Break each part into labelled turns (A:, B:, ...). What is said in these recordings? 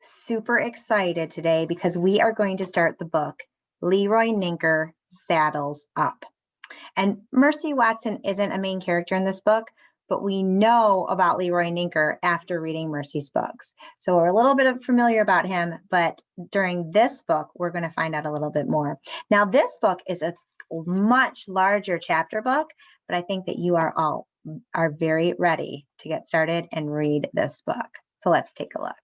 A: super excited today because we are going to start the book, Leroy Ninker Saddles Up. And Mercy Watson isn't a main character in this book, but we know about Leroy Ninker after reading Mercy's books. So we're a little bit familiar about him, but during this book, we're going to find out a little bit more. Now, this book is a much larger chapter book, but I think that you are very ready to get started and read this book. So let's take a look.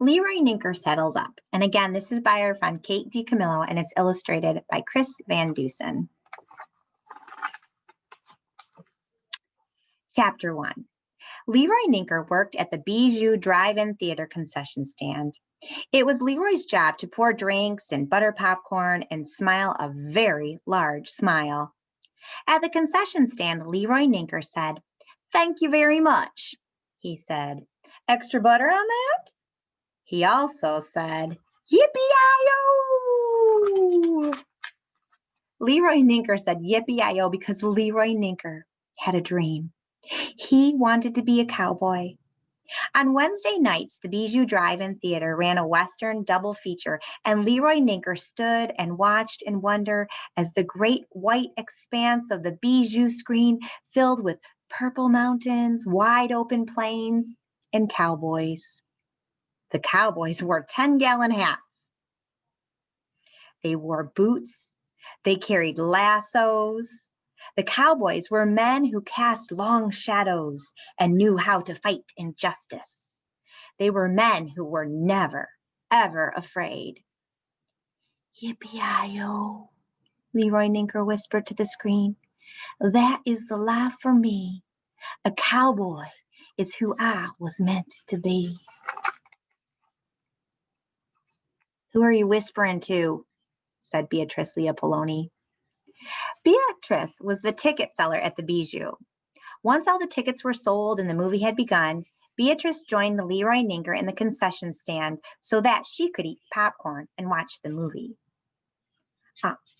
A: Leroy Ninker Saddles Up. And again, this is by our friend Kate DiCamillo, and it's illustrated by Chris Van Dusen. Chapter 1. Leroy Ninker worked at the Bijou Drive-In Theater concession stand. It was Leroy's job to pour drinks and butter popcorn and smile a very large smile. At the concession stand, Leroy Ninker said, "Thank you very much," he said. "Extra butter on that?" He also said, "Yippee-I-O!" Leroy Ninker said yippee-I-O because Leroy Ninker had a dream. He wanted to be a cowboy. On Wednesday nights, the Bijou Drive-In Theater ran a Western double feature, and Leroy Ninker stood and watched in wonder as the great white expanse of the Bijou screen filled with purple mountains, wide open plains, and cowboys. The cowboys wore 10-gallon hats. They wore boots. They carried lassos. The cowboys were men who cast long shadows and knew how to fight injustice. They were men who were never, ever afraid. "Yippee-I-O," Leroy Ninker whispered to the screen. "That is the life for me. A cowboy is who I was meant to be." "Who are you whispering to?" said Beatrice Leopoldoni. Beatrice was the ticket seller at the Bijou. Once all the tickets were sold and the movie had begun, Beatrice joined the Leroy Ninker in the concession stand so that she could eat popcorn and watch the movie.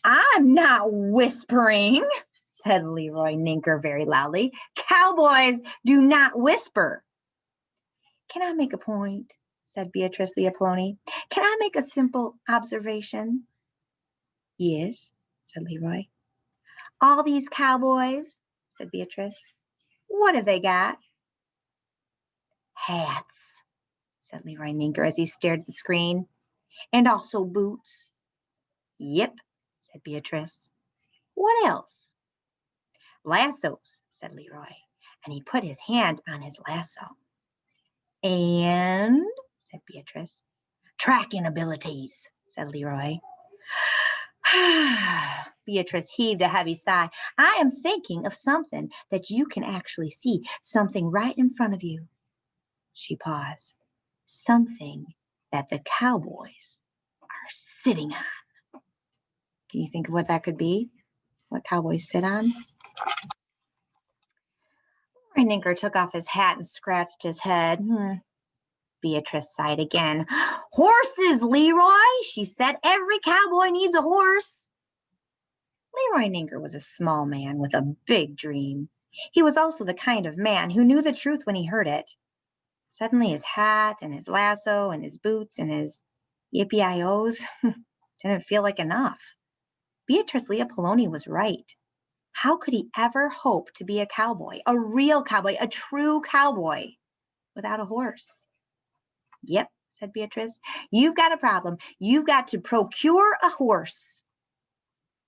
A: "I'm not whispering," said Leroy Ninker very loudly. "Cowboys do not whisper." "Can I make a point?" said Beatrice Leopoldoni. "Can I make a simple observation?" "Yes," said Leroy. "All these cowboys," said Beatrice, "what have they got?" "Hats," said Leroy Ninker as he stared at the screen. "And also boots." "Yep," said Beatrice. "What else?" "Lassos," said Leroy, and he put his hand on his lasso. "And," said Beatrice. "Tracking abilities," said Leroy. Beatrice heaved a heavy sigh. "I am thinking of something that you can actually see, something right in front of you." She paused. "Something that the cowboys are sitting on." Can you think of what that could be? What cowboys sit on? Leroy Ninker took off his hat and scratched his head. Beatrice sighed again. "Horses, Leroy," she said. "Every cowboy needs a horse." Leroy Ninker was a small man with a big dream. He was also the kind of man who knew the truth when he heard it. Suddenly his hat and his lasso and his boots and his yippee-I-Os didn't feel like enough. Beatrice Leopoldoni was right. How could he ever hope to be a cowboy, a real cowboy, a true cowboy, without a horse? "Yep," said Beatrice. "You've got a problem. You've got to procure a horse."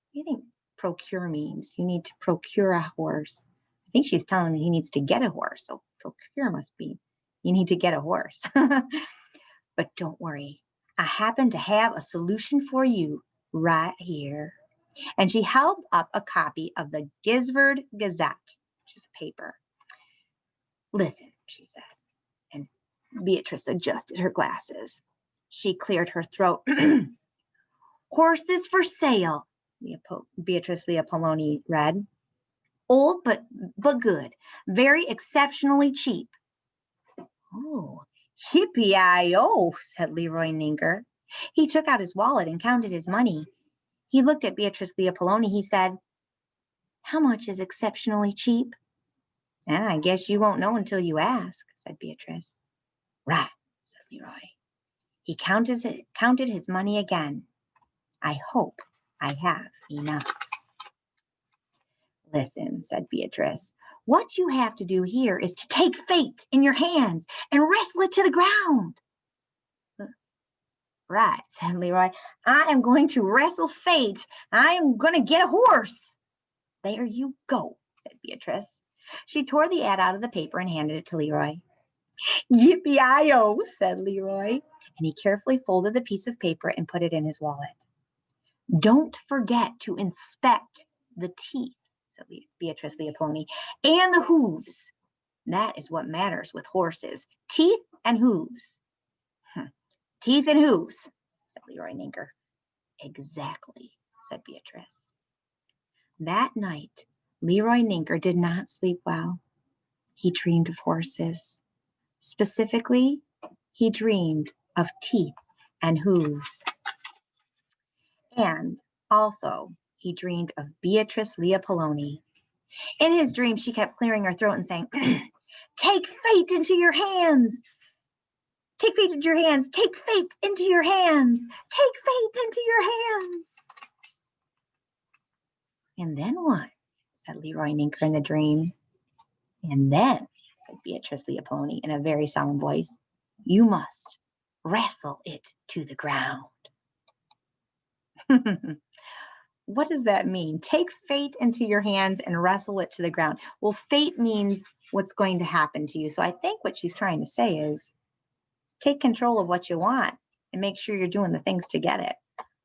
A: What do you think procure means? You need to procure a horse. I think she's telling me he needs to get a horse. So procure must be you need to get a horse. "But don't worry. I happen to have a solution for you right here." And she held up a copy of the Gisvard Gazette, which is a paper. "Listen," she said. And Beatrice adjusted her glasses. She cleared her throat. "Horses for sale," Beatrice Leopoldoni read. "Old but good. Very exceptionally cheap." "Oh, yippee-I-O," said Leroy Ninker. He took out his wallet and counted his money. He looked at Beatrice Leopoldoni. He said, "How much is exceptionally cheap?" "I guess you won't know until you ask," said Beatrice. "Right," said Leroy. He counted his money again. I hope I have enough. Listen, said Beatrice. What you have to do here is to take fate in your hands and wrestle it to the ground. Right, said Leroy. I am going to wrestle fate. I am going to get a horse. There you go, said Beatrice. She tore the ad out of the paper and handed it to Leroy. Yippee-i-oh, said Leroy, and he carefully folded the piece of paper and put it in his wallet. Don't forget to inspect the teeth, said Beatrice Leopold, and the hooves. That is what matters with horses, teeth and hooves. Teeth and hooves, said Leroy Ninker. Exactly, said Beatrice. That night, Leroy Ninker did not sleep well. He dreamed of horses. Specifically, he dreamed of teeth and hooves. And also, he dreamed of Beatrice Leopold. In his dream, she kept clearing her throat and saying, take fate into your hands. Take fate into your hands. Take fate into your hands. Take fate into your hands. And then what? Said Leroy Ninker in the dream. And then, said Beatrice Leopold in a very solemn voice, you must wrestle it to the ground. What does that mean? Take fate into your hands and wrestle it to the ground. Well, fate means what's going to happen to you. So I think what she's trying to say is take control of what you want and make sure you're doing the things to get it.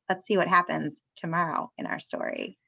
A: Let's see what happens tomorrow in our story.